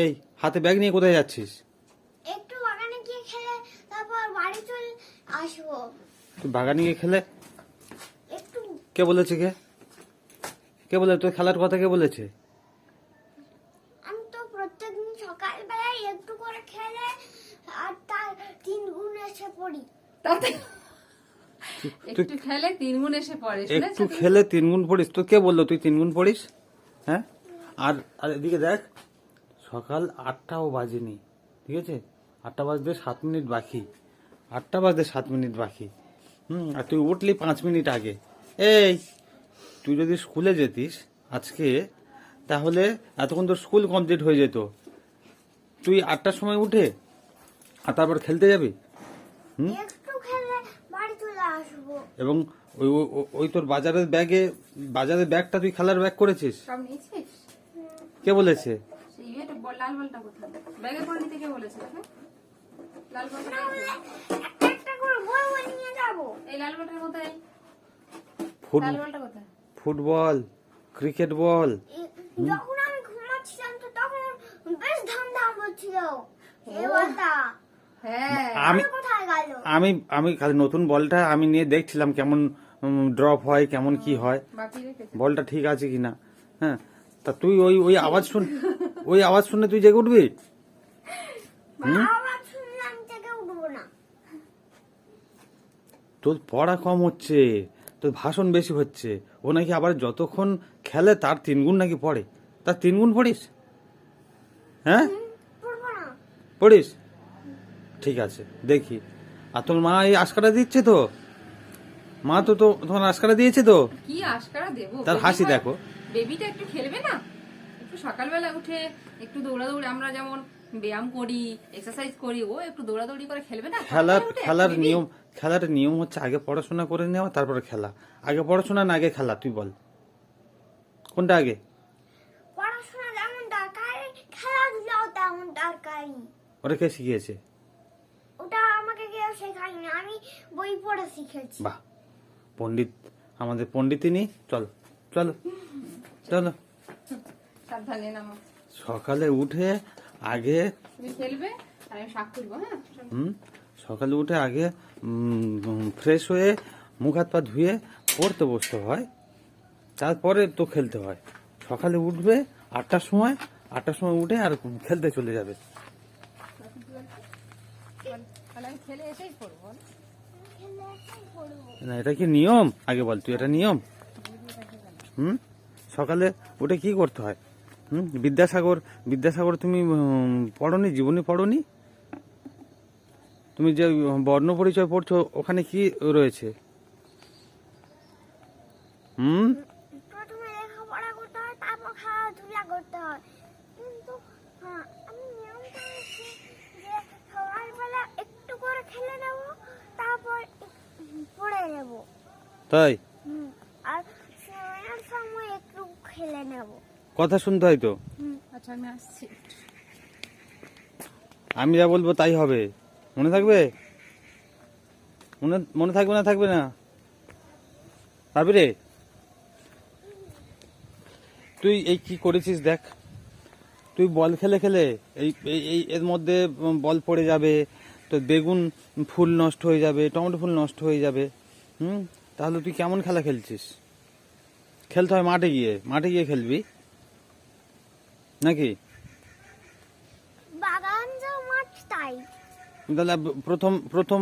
এই হাতে ব্যাগ নিয়ে কোথায় যাচ্ছিস? একটু বাগানে গিয়ে খেলে তারপর বাড়ি চলে আসবো। তুই বাগানে গিয়ে খেলে? একটু কে বলেছে? কে বলে তোর খেলার কথা কে বলেছে? আমি তো প্রত্যেকদিন সকালবেলায় একটু করে খেলে আর তার 3 গুণ এসে পড়ি। তাতে একটু খেলে 3 গুণ এসে পড়ে। একটু খেলে 3 গুণ পড়িস? তো কে বললো তুই 3 গুণ পড়িস? হ্যাঁ, আর আর এদিকে দেখ, সকাল 8টাও বাজেনি, ঠিক আছে? 8টা বাজতে 7 মিনিট বাকি। 8টা বাজতে 7 মিনিট বাকি। আর তুই উঠলি 5 মিনিট আগে। এই তুই যদি স্কুলে যেতিস আজকে, তাহলে এতক্ষণ তোর স্কুল কমপ্লিট হয়ে যেত। তুই 8টার সময় উঠে আর তারপর খেলতে যাবি। একটু খেলে বাড়ি চলে আসবো। এবং ওই ওই তোর বাজারের ব্যাগটা তুই খেলার ব্যাগ করেছিস? সব নিয়েছিস? কে বলেছে? সেই এটা লাল বলটা কোথায়? ব্যাগে করে নিতে কে বলেছে তোকে? লাল বলটা একটা একটা করে বই বই নিয়ে যাবো। এই লাল বলটা কোথায়? লাল বলটা কোথায়? Football, cricket ball. যখন আমি ঘুমাচ্ছিলাম তো তখন বেশ ঠান্ডা হচ্ছিল। এই বলটা হ্যাঁ, আমি কোথায় গেল? আমি আমি খালি নতুন বলটা আমি নিয়ে দেখছিলাম কেমন ড্রপ হয়, কেমন কি হয়, বাকি রেখেছে। বলটা ঠিক আছে কিনা। হ্যাঁ, তা তুই ওই আওয়াজ শুনে তুই জেগে উঠবি? আবার শুনলে আমি থেকে উঠবো না। তোর পড়া কম হচ্ছে, তোর ভাষণ বেশি হচ্ছে। ও নাকি আবার যতক্ষণ খেলে তার 3 গুণ নাকি পড়ে। তার 3 গুণ পড়িস? হ্যাঁ, পড়বো না। পড়িস? ঠিক আছে, দেখি। আর তোর মা এই আশকারা দিচ্ছে তো? মা তো তোমার আশকারা দিয়েছে তো? কি আশকারা দেবো? তার হাসি দেখো। বেবিটা একটু খেলবে না? একটু সকালবেলা উঠে একটু দৌড়াদৌড়ি, আমরা যেমন ব্যায়াম করি, এক্সারসাইজ করি, ও একটু দৌড়াদৌড়ি করে খেলবে না? খেলার নিয়ম হচ্ছে আগে পড়াশোনা করে নেওয়া, তারপরে খেলা। আগে পড়াশোনা না আগে খেলা? তুই বল কোনটা আগে? পড়াশোনা যেমন দরকার, খেলাধুলাও তেমন দরকারি। ওটা কে শিখিয়েছে? ওটা আমাকে কেউ শেখায়নি, আমি বই পড়ে শিখেছি। বাহ, পণ্ডিত, আমাদের পণ্ডিতিনী। চলো চলো চলো। সাবধানে নামো। সকালে উঠে আগে তুমি খেলবে আর আমি শাক তুলবো। হ্যাঁ, সকালে উঠে আগে ফ্রেশ হয়ে মুখ হাত পা ধুয়ে পড়তে বসতে হয়, তারপরে তো খেলতে হয়। সকালে উঠবে 8টার সময়, 8টার সময় উঠে আর খেলতে চলে যাবে। তাহলে আমি খেলে এসেই পড়বো। না, এটা কি নিয়ম? আগে বল তুই, এটা নিয়ম? সকালে উঠে কি করতে হয়? বিদ্যাসাগর তুমি পড়নি? জীবনী পড়নি? তুমি যে বর্ণ পরিচয় পড়ছো ওখানে কি রয়েছে? প্রথমে লেখাপড়া করতে হয়, তারপর খেলাধুলা করতে হয়। কিন্তু আমি নিয়মটা হচ্ছে যে সকালবেলা একটু করে খেলে নেব, তারপর পড়ে নেব। তাই? আর সময়ের সময় একটু খেলে নেব। কথা শুনতে হয় তো। আচ্ছা, আমি আসছি। আমি যা বলবো তাই হবে, মনে থাকবে? মনে থাকবে না? থাকবে না? পারবি রে? তুই এই কি করেছিস দেখ, তুই বল খেলে খেলে এই এর মধ্যে বল পড়ে যাবে, তো বেগুন ফুল নষ্ট হয়ে যাবে, টমেটো ফুল নষ্ট হয়ে যাবে। তাহলে তুই কেমন খেলা খেলছিস? খেলতে হয় মাঠে গিয়ে খেলবি নাকি? বাগান যা মাঠ তাই। তাহলে প্রথম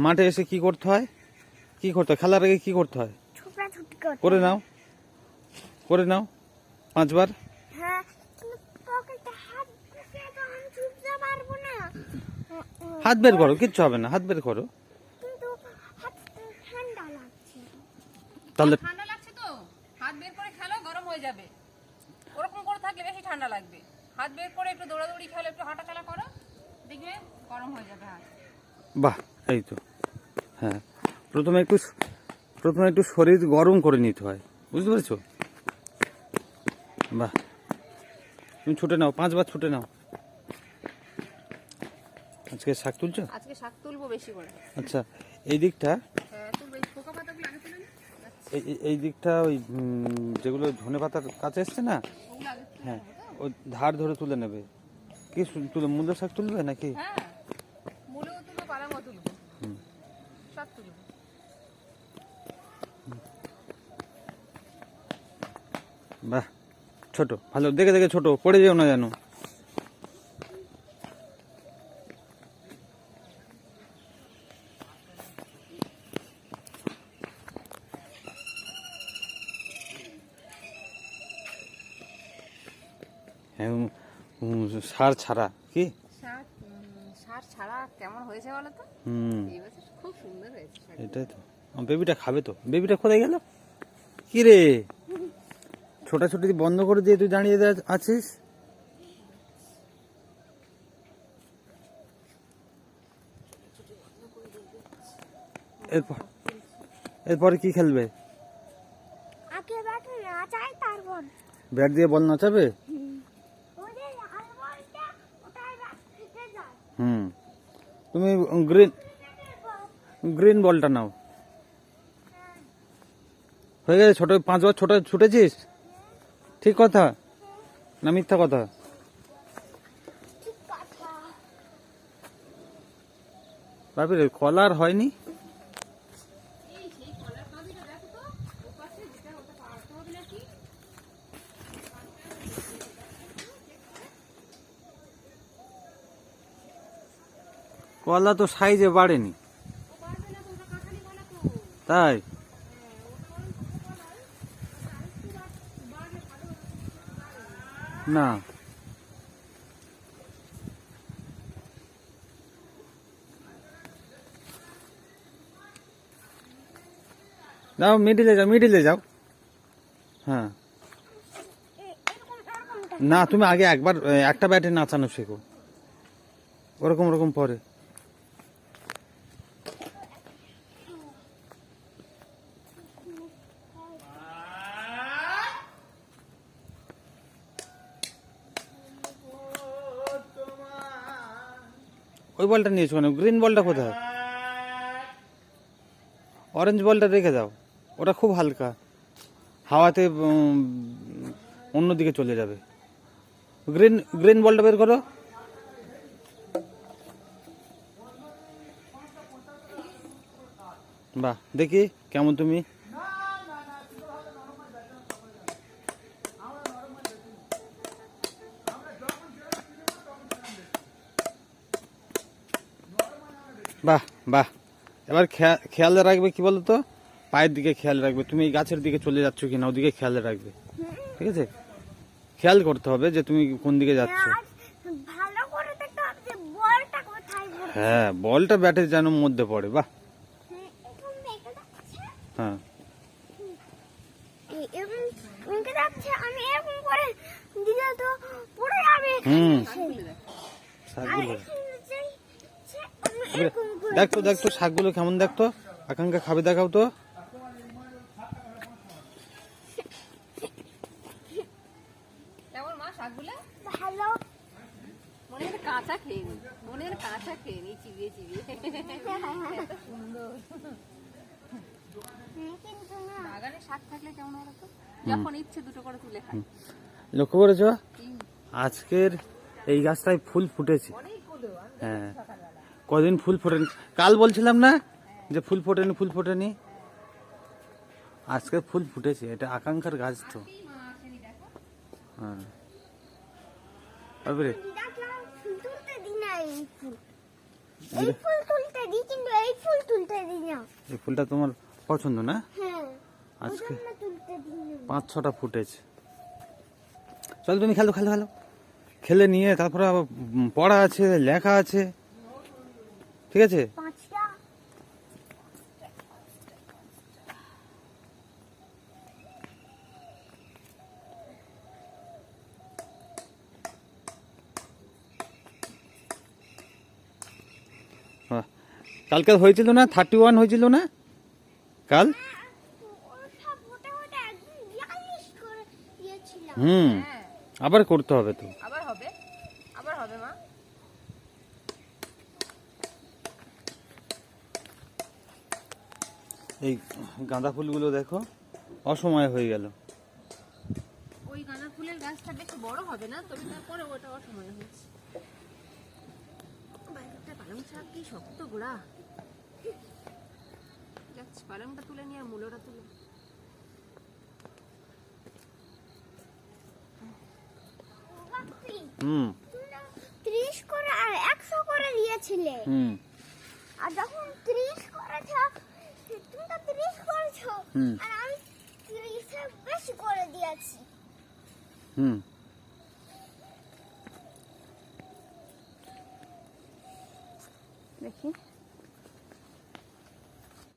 মাঠে এসে কি করতে হয়? খেলার আগে কি করতে হয়? ছুটাছুটি করে নাও 5 বার। হ্যাঁ, কিন্তু পকেটে হাত ঢুকিয়ে তো আমি ছুটতে পারবো না। হাত বের করো, কিচ্ছু হবে না, হাত বের করো। কিন্তু হাতটা ঠান্ডা লাগছে। তাহলে ঠান্ডা লাগছে তো হাত বের করে খেলো, গরম হয়ে যাবে। ওরকম করে থাকলে বেশি ঠান্ডা লাগবে। হাত বের করে একটু দৌড়াদৌড়ি খেলো, একটু হাঁটাচলা করো, দেখবে গরম হয়ে যাবে হাত। বাহ, এই তো। হ্যাঁ, প্রথমে একটু শরীর গরম করে নিতে হয়, বুঝতে পেরেছো? বাহ, তুমি ছুটে নাও, 5 বার ছুটে নাও। আজকে শাক তুলছো? আজকে শাক তুলবো বেশি করে। আচ্ছা, এই দিকটা, হ্যাঁ, তুলবো। এই পোকা পাতাগুলো আগে তুলে নি। এই দিকটা ওই যেগুলো ধনে পাতার কাছে এসছে না, ওগুলো আগে তুলে হ্যাঁ, নেবো তো? ও ধার ধরে তুলে নেবে। কি তুলে মূল্য শাক তুলবে নাকি? হ্যাঁ, মূলেও তুলবো, পালংও তুলবো, হুম। সব তুলবো। বাহ, ছোট ভালো, দেখে দেখে ছোট, পড়ে যেও না যেন। হ্যাঁ, সার ছাড়া কি? সার ছাড়া কেমন হয়েছে বলো তো? এই বছর খুব সুন্দর হয়েছে শাক। এটাই তো। আমার বেবিটা খাবে তো। বেবিটা কোথায় গেল? কি রে, ছোটাছুটি বন্ধ করে দিয়ে তুই দাঁড়িয়ে আছিস? এরপরে কি খেলবে? আগে ব্যাট না চাই তারপর ব্যাট দিয়ে বল নাচাবে? ওদের লাল বলটা ওটাই ব্যাট ফেটে যায়। তুমি গ্রিন বলটা নাও। হয়ে গেছে, ছোট 5 বার ছোট ছুটেছিস? ঠিক কথা না মিথ্যা কথা? ঠিক কথা। ভাবি রে, কলার হয়নি? এই সেই কলার কাঁদিটা দেখো তো, ওপাশে যেটা ওটা পারতে হবে নাকি? কলা তো সাইজে বাড়েনি। ও পারবে না তো, ওটা কাঁঠালি কলা তো। তাই? না, যাও মিডিলে যাও। হ্যাঁ, না তুমি আগে একবার একটা ব্যাটে নাচানো শেখো, ওরকম পরে। ওই বলটা নিয়েছো কেন? গ্রিন বলটা কোথায়? অরেঞ্জ বলটা রেখে দাও, ওটা খুব হালকা, হাওয়াতে অন্যদিকে চলে যাবে। গ্রিন বলটা বের করো। বাহ, দেখি কেমন তুমি। বাহ বাহ, এবার খেয়াল রাখবে, কি বলো তো, পায়ের দিকে খেয়াল রাখবে। তুমি এই গাছের দিকে চলে যাচ্ছ কিনা, ওদিকে খেয়াল রাখবে, ঠিক আছে? খেয়াল করতে হবে যে তুমি কোন দিকে যাচ্ছ। আর ভালো করে দেখতে হবে যে বলটা কোথায় পড়ছে। হ্যাঁ, বলটা ব্যাটের যেন মধ্যে পড়ে। বাহ, এখন মেঘে যাচ্ছে। হ্যাঁ, এরকম মেঘে যাচ্ছে, আমি এরকম করে দিলে তো পড়ে যাবে। শাকগুলো আর এখানে আমি এরকম করে দেখতো শাকগুলো কেমন, দেখতো। আকাঙ্ক্ষা খাবে, দেখাও তো। কেমন মা শাকগুলো? ভালো। মনে হয় কাঁচা খেয়ে নি, চিবিয়ে এত সুন্দর। কিন্তু না বাগানে শাক থাকলে কেমন হলো তো, যখন ইচ্ছে দুটো করে তুলে খাই। লক্ষ্য করেছো? কি আজকের এই গাছটায় ফুল ফুটেছে। অনেকগুলো আমি হ্যাঁ, সকালবেলা। কদিন ফুল ফোটেনি, কাল বলছিলাম না যে ফুল ফোটেনি। আজকে ফুল ফুটেছে, এটা আকাঙ্ক্ষার গাছ তো। এই মা আসেনি দেখো। হ্যাঁ, তারপরে দেখলাম ফুল তুলতে দিই না এই ফুল তুলতে দিই, কিন্তু এই ফুল তুলতে দিই না। এই ফুলটা তোমার পছন্দ না? হ্যাঁ, আজকে ওজন্য তুলতে দিই না। 5-6টা ফুটেছে। চল তুমি খেলো, খেলে নিয়ে তারপরে আবার পড়া আছে, লেখা আছে, ঠিক আছে? 5টা কালকে হয়েছিল না, 31 হয়েছিল না কাল? সব মোটা মোটা একদম 42 করে দিয়েছিলাম। হ্যাঁ, আবার করতে হবে তো। আবার হবে মা। এই গাঁদা ফুলগুলো দেখো, অসময় হয়ে গেল। ওই গাঁদা ফুলের গাছটা বেশি বড় হবে না, তবে তারপরে ওটা অসময় হচ্ছে। বাইরেটা পালং শাক কি শক্ত গোড়া। যাচ্ছে, পালংটা তুলে নিয়ে আর মূলোটা তুলে। বাপি, হুম তুমি না 30 করে আর 100 করে দিয়েছিলে, হুম আর যখন 30 করেছ তুমি তো 30 করেছো, হুম। আর আমি 30 এর বেশি করে দিয়েছি। হুম দেখি